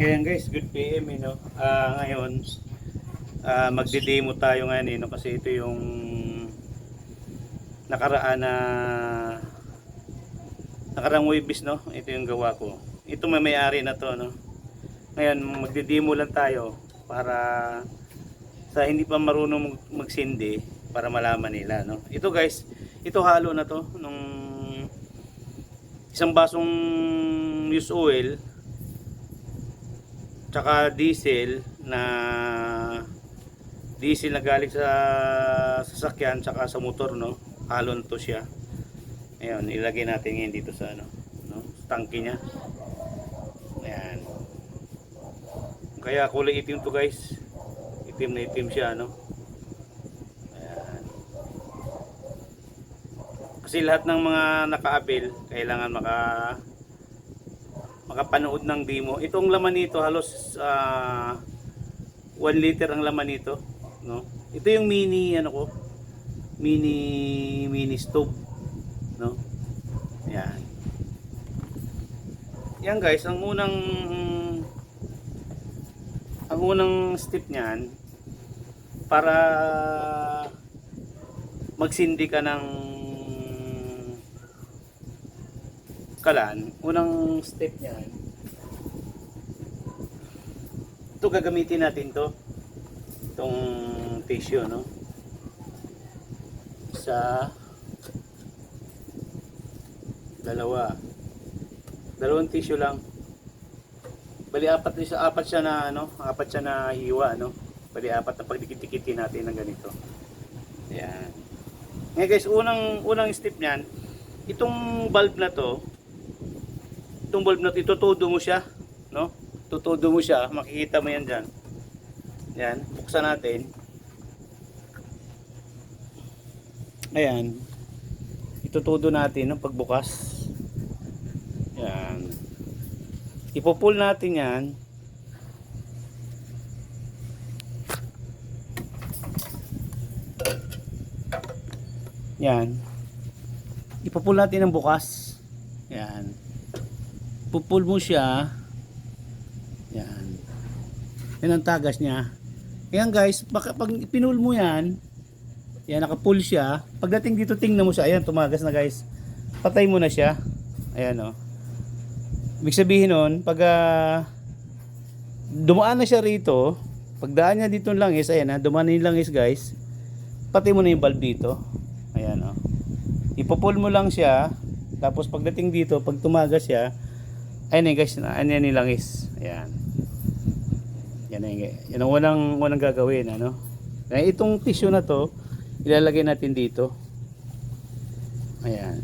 Ayan guys, good PM ngayon magde-demo tayo ngayon kasi ito yung nakarang Webis ito yung gawa ko. Ito may-ari na to Ngayon magde-demo lang tayo para sa hindi pa marunong magsindi para malaman nila Ito guys, ito halo na to nung isang basong used oil tsaka diesel na galing sa sasakyan tsaka sa motor halo to siya. Ayun, ilagay natin ngayon dito sa sa tangke niya. Ayan. Kaya kulay itim to guys. Itim na itim siya Ayan. Kasi lahat ng mga naka-avail kailangan makapanood ng demo. Itong laman nito halos 1 liter ang laman nito, Ito yung mini mini stove, Yan. Yan guys, ang unang step niyan para magsindi ka ng kalan, unang step niyan, ito gagamitin natin itong tissue sa dalawang tissue lang, bali apat siya na hiwa bali apat na pagdikit-dikitin natin ng ganito. Ayan. Ngayon guys, unang step niyan, itong bulb na to itutudo mo siya, tutudo mo siya, makikita mo yan dyan. Yan, buksan natin. Ayan, itutudo natin pagbukas. Yan, ipo-pull natin yan. Yan, ipo-pull natin ang bukas. Yan, pupul mo siya. Yan. Yan ang tagas niya. Ayan guys, pag pinul mo yan, nakapull siya. Pagdating dito, tingnan mo siya. Ayan, tumagas na guys. Patay mo na siya. Ayan Ibig sabihin nun, pag dumaan na siya rito, pagdaan niya dito lang ayan dumaan na yung langis guys. Patay mo na yung bulb dito. Ayan Ipupull mo lang siya. Tapos pagdating dito, pag tumagas siya, ayun guys, yan yung langis. Ayan. Yan ang unang gagawin, Kaya itong tissue na to, ilalagay natin dito. Ayan.